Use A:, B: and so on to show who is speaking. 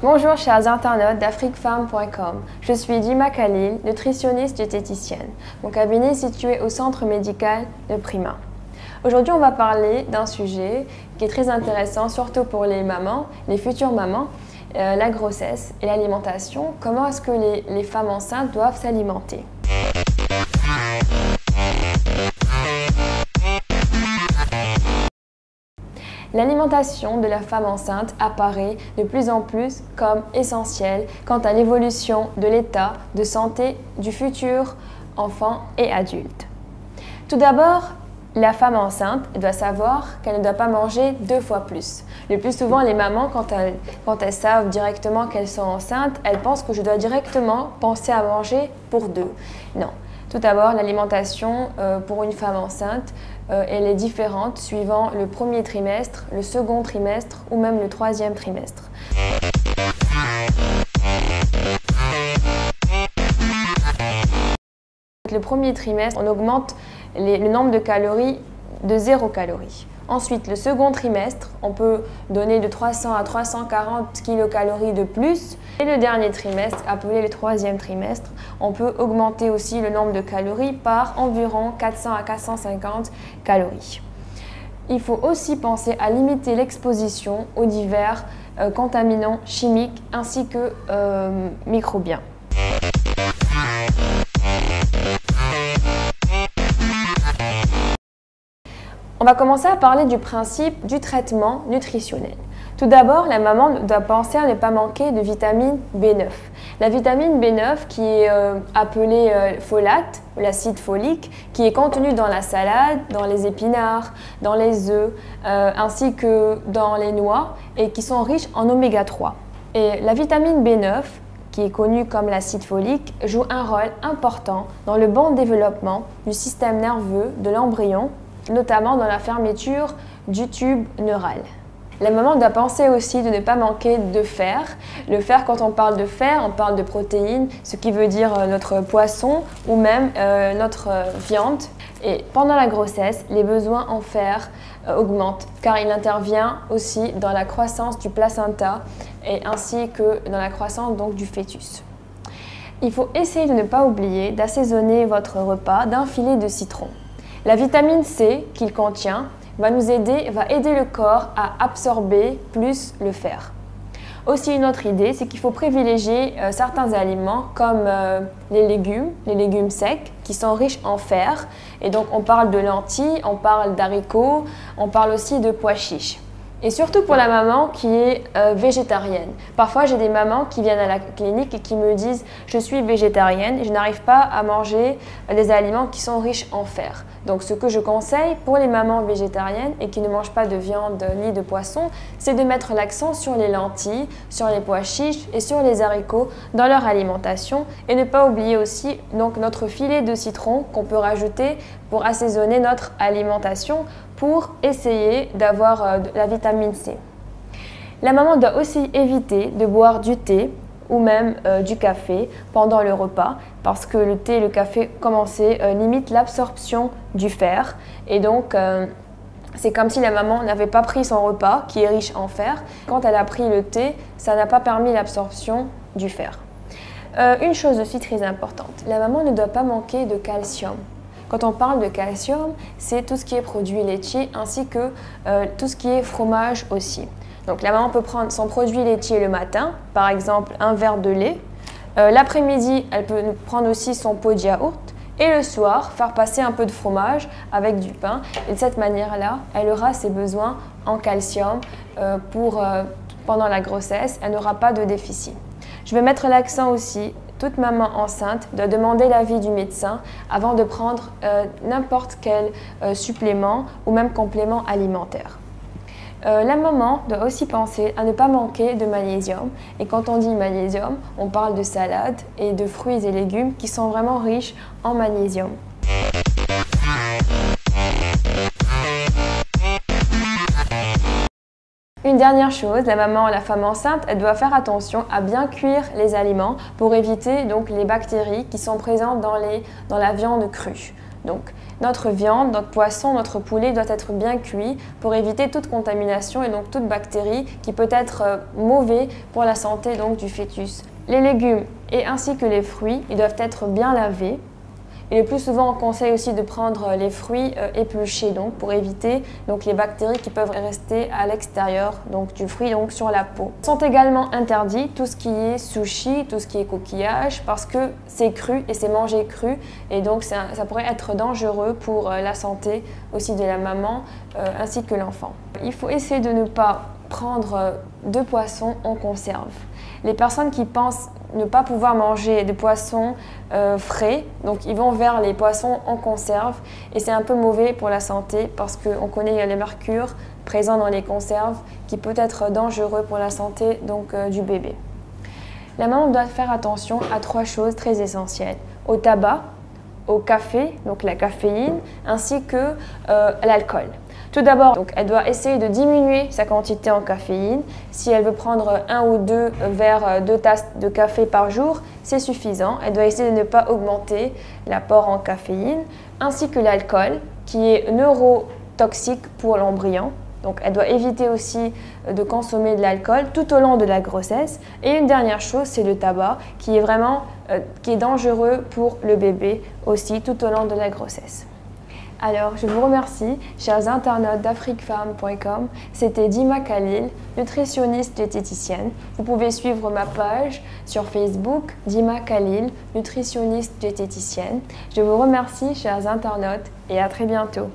A: Bonjour chers internautes d'afriquefemme.com, je suis Dima Khalil, nutritionniste diététicienne. Mon cabinet est situé au centre médical de Prima. Aujourd'hui on va parler d'un sujet qui est très intéressant, surtout pour les mamans, les futures mamans, la grossesse et l'alimentation. Comment est-ce que les femmes enceintes doivent s'alimenter ? L'alimentation de la femme enceinte apparaît de plus en plus comme essentielle quant à l'évolution de l'état de santé du futur enfant et adulte. Tout d'abord, la femme enceinte doit savoir qu'elle ne doit pas manger 2 fois plus. Le plus souvent, les mamans, quand elles savent directement qu'elles sont enceintes, elles pensent que je dois directement penser à manger pour 2. Non. Tout d'abord, l'alimentation pour une femme enceinte, elle est différente suivant le premier trimestre, le second trimestre ou même le 3e trimestre. Le premier trimestre, on augmente le nombre de calories de 0 calories. Ensuite, le second trimestre, on peut donner de 300 à 340 kilocalories de plus. Et le dernier trimestre, appelé le 3e trimestre, on peut augmenter aussi le nombre de calories par environ 400 à 450 calories. Il faut aussi penser à limiter l'exposition aux divers contaminants chimiques ainsi que microbiens. On va commencer à parler du principe du traitement nutritionnel. Tout d'abord, la maman doit penser à ne pas manquer de vitamine B9. La vitamine B9 qui est appelée folate, l'acide folique, qui est contenu dans la salade, dans les épinards, dans les œufs, ainsi que dans les noix et qui sont riches en oméga 3. Et la vitamine B9, qui est connue comme l'acide folique, joue un rôle important dans le bon développement du système nerveux de l'embryon, notamment dans la fermeture du tube neural. La maman doit penser aussi de ne pas manquer de fer. Le fer, quand on parle de fer, on parle de protéines, ce qui veut dire notre poisson ou même notre viande. Et pendant la grossesse, les besoins en fer augmentent car il intervient aussi dans la croissance du placenta et ainsi que dans la croissance donc, du fœtus. Il faut essayer de ne pas oublier d'assaisonner votre repas d'un filet de citron. La vitamine C qu'il contient va aider le corps à absorber plus le fer. Aussi une autre idée, c'est qu'il faut privilégier certains aliments comme les légumes secs qui sont riches en fer. Et donc on parle de lentilles, on parle d'haricots, on parle aussi de pois chiches. Et surtout pour la maman qui est végétarienne. Parfois, j'ai des mamans qui viennent à la clinique et qui me disent « je suis végétarienne et je n'arrive pas à manger des aliments qui sont riches en fer ». Donc, ce que je conseille pour les mamans végétariennes et qui ne mangent pas de viande ni de poisson, c'est de mettre l'accent sur les lentilles, sur les pois chiches et sur les haricots dans leur alimentation. Et ne pas oublier aussi donc, notre filet de citron qu'on peut rajouter pour assaisonner notre alimentation pour essayer d'avoir la vitamine C. La maman doit aussi éviter de boire du thé ou même du café pendant le repas parce que le thé et le café, comme on sait, limitent l'absorption du fer et donc c'est comme si la maman n'avait pas pris son repas qui est riche en fer. Quand elle a pris le thé, ça n'a pas permis l'absorption du fer. Une chose aussi très importante, la maman ne doit pas manquer de calcium. Quand on parle de calcium, c'est tout ce qui est produits laitiers ainsi que tout ce qui est fromage aussi. Donc la maman peut prendre son produit laitier le matin, par exemple un verre de lait. L'après-midi, elle peut prendre aussi son pot de yaourt. Et le soir, faire passer un peu de fromage avec du pain. Et de cette manière-là, elle aura ses besoins en calcium pendant la grossesse. Elle n'aura pas de déficit. Je vais mettre l'accent aussi. Toute maman enceinte doit demander l'avis du médecin avant de prendre n'importe quel supplément ou même complément alimentaire. La maman doit aussi penser à ne pas manquer de magnésium. Et quand on dit magnésium, on parle de salade et de fruits et légumes qui sont vraiment riches en magnésium. Une dernière chose, la femme enceinte, elle doit faire attention à bien cuire les aliments pour éviter donc les bactéries qui sont présentes dans la viande crue. Donc notre viande, notre poisson, notre poulet doit être bien cuit pour éviter toute contamination et donc toute bactérie qui peut être mauvais pour la santé donc, du fœtus. Les légumes et ainsi que les fruits, ils doivent être bien lavés. Et le plus souvent, on conseille aussi de prendre les fruits épluchés donc, pour éviter donc, les bactéries qui peuvent rester à l'extérieur du fruit, donc sur la peau. Sont également interdits tout ce qui est sushi, tout ce qui est coquillage, parce que c'est cru et c'est mangé cru. Et donc, ça pourrait être dangereux pour la santé aussi de la maman ainsi que l'enfant. Il faut essayer de ne pas prendre de poisson en conserve. Les personnes qui pensent ne pas pouvoir manger de poissons frais, donc ils vont vers les poissons en conserve et c'est un peu mauvais pour la santé parce qu'on connaît le mercure présent dans les conserves qui peut être dangereux pour la santé du bébé. La maman doit faire attention à 3 choses très essentielles: au tabac, au café, donc la caféine, ainsi que l'alcool. Tout d'abord, elle doit essayer de diminuer sa quantité en caféine. Si elle veut prendre 1 ou 2 verres, 2 tasses de café par jour, c'est suffisant. Elle doit essayer de ne pas augmenter l'apport en caféine, ainsi que l'alcool, qui est neurotoxique pour l'embryon. Donc elle doit éviter aussi de consommer de l'alcool tout au long de la grossesse. Et une dernière chose, c'est le tabac, qui est dangereux pour le bébé aussi tout au long de la grossesse. Alors, je vous remercie, chers internautes d'afriquefemme.com. C'était Dima Khalil, nutritionniste diététicienne. Vous pouvez suivre ma page sur Facebook, Dima Khalil, nutritionniste diététicienne. Je vous remercie, chers internautes, et à très bientôt.